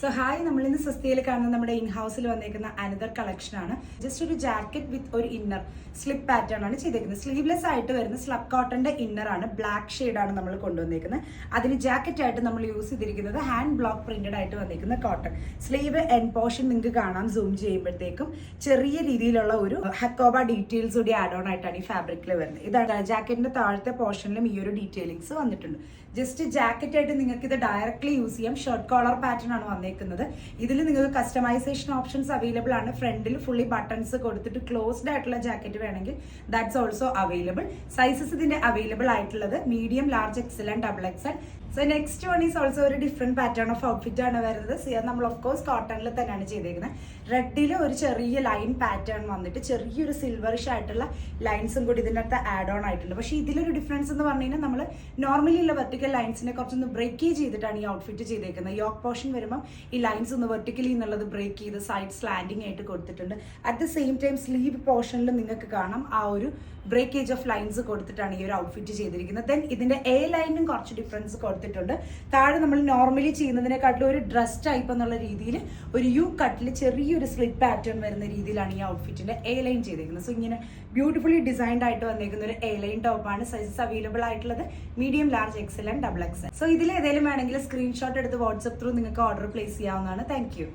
So hi, നമ്മളിന്ന് സ്വസ്തിയിൽ കാണുന്ന നമ്മുടെ ഇൻ ഹൗസിൽ വന്നേക്കുന്ന അനദർ കളക്ഷൻ ആണ്. ജസ്റ്റ് ഒരു ജാക്കറ്റ് വിത്ത് ഒരു ഇന്നർ സ്ലിപ്പ് പാറ്റേൺ ആണ് ചെയ്തേക്കുന്നത്. സ്ലീവ്ലെസ് ആയിട്ട് വരുന്ന സ്ലബ് കോട്ടന്റെ ഇന്നർ ആണ്, ബ്ലാക്ക് ഷെയ്ഡാണ് നമ്മൾ കൊണ്ടുവന്നേക്കുന്നത്. അതിന് ജാക്കറ്റ് ആയിട്ട് നമ്മൾ യൂസ് ചെയ്തിരിക്കുന്നത് ഹാൻഡ് ബ്ലോക്ക് പ്രിന്റഡ് ആയിട്ട് വന്നേക്കുന്ന കോട്ടൺ. സ്ലീവ് എൻഡ് പോർഷൻ നിങ്ങൾക്ക് കാണാം സൂം ചെയ്യുമ്പോഴത്തേക്കും ചെറിയ രീതിയിലുള്ള ഒരു ഹക്കോബ ഡീറ്റെയിൽസ് കൂടി ആഡ് ഓൺ ആയിട്ടാണ് ഈ ഫാബ്രിക്കിൽ വരുന്നത്. ഇതാണ് ജാക്കറ്റിന്റെ താഴത്തെ പോർഷനിലും ഈ ഒരു ഡീറ്റെയിലിങ്സ് വന്നിട്ടുണ്ട്. ജസ്റ്റ് ജാക്കറ്റ് ആയിട്ട് നിങ്ങൾക്ക് ഇത് ഡയറക്ട്ലി യൂസ് ചെയ്യാം. ഷർട്ട് കോളർ പാറ്റേൺ ആണ് വന്നേക്കുന്നത്. ഇതിൽ നിങ്ങൾക്ക് കസ്റ്റമൈസേഷൻ ഓപ്ഷൻസ് അവൈലബിൾ ആണ്. ഫ്രണ്ടിൽ ഫുള്ളി ബട്ടൺസ് കൊടുത്തിട്ട് ക്ലോസ്ഡ് ആയിട്ടുള്ള ജാക്കറ്റ് വേണമെങ്കിൽ ദാറ്റ്സ് ഓൾസോ അവൈലബിൾ. സൈസസ് ഇതിന്റെ അവൈലബിൾ ആയിട്ടുള്ളത് medium, large, Excel and double XL. So next one is also ഒരു ഡിഫറെന്റ് പാറ്റേൺ ഓഫ് ഔട്ട്ഫിറ്റ് ആണ് വരുന്നത്. നമ്മൾ ഓഫ് കോഴ്സ് കോട്ടണിൽ തന്നെയാണ് ചെയ്തേക്കുന്നത്. റെഡിൽ ഒരു ചെറിയ ലൈൻ പാറ്റേൺ വന്നിട്ട് ചെറിയൊരു സിൽവറിഷ് ആയിട്ടുള്ള ലൈൻസും കൂടി ഇതിൻ്റെ അകത്ത് ആഡ് ഓൺ ആയിട്ടുണ്ട്. പക്ഷേ ഇതിലൊരു ഡിഫറൻസ് എന്ന് പറഞ്ഞു കഴിഞ്ഞാൽ നമ്മൾ നോർമലി ഉള്ള വെർട്ടിക്കൽ ലൈൻസിനെ കുറച്ചൊന്ന് ബ്രേക്ക് ചെയ്തിട്ടാണ് ഈ ഔട്ട്ഫിറ്റ് ചെയ്തേക്കുന്നത്. യോക്ക് പോർഷൻ വരുമ്പോൾ ഈ ലൈൻസ് ഒന്ന് വെർട്ടിക്കലി എന്നുള്ളത് ബ്രേക്ക് ചെയ്ത് സൈഡ് സ്ലാൻഡിങ് ആയിട്ട് കൊടുത്തിട്ടുണ്ട്. At the same time sleeve പോർഷനിൽ നിങ്ങൾക്ക് കാണാം ആ ഒരു ബ്രേക്കേജ് ഓഫ് ലൈൻസ് കൊടുത്തിട്ടാണ് ഈ ഒരു ഔട്ട്ഫിറ്റ് ചെയ്തിരിക്കുന്നത്. ദെൻ ഇതിന്റെ എ ലൈനും കുറച്ച് ഡിഫറൻസ് കൊടുത്തിട്ടുണ്ട്. താഴെ നമ്മൾ നോർമലി ചെയ്യുന്നതിനെക്കാട്ടിലും ഒരു ഡ്രസ് ടൈപ്പ് എന്നുള്ള രീതിയിൽ ഒരു യു കട്ടിൽ ചെറിയൊരു സ്ലിറ്റ് പാറ്റേൺ വരുന്ന രീതിയിലാണ് ഈ ഔട്ട്ഫിറ്റിന്റെ എ ലൈൻ ചെയ്തിരിക്കുന്നത്. സോ ഇങ്ങനെ ബ്യൂട്ടിഫുള്ളി ഡിസൈൻഡ് ആയിട്ട് വന്നിരിക്കുന്ന ഒരു എ ലൈൻ ടോപ്പാണ്. സൈസസ് അവൈലബിൾ ആയിട്ടുള്ളത് medium, large, Excel and double XL. So ഇതിൽ ഏതെങ്കിലും വേണമെങ്കിൽ സ്ക്രീൻഷോട്ട് എടുത്ത് വാട്സ്ആപ്പ് ത്രൂ നിങ്ങൾക്ക് ഓർഡർ പ്ലേസ് ചെയ്യാവുന്നതാണ്. Thank you.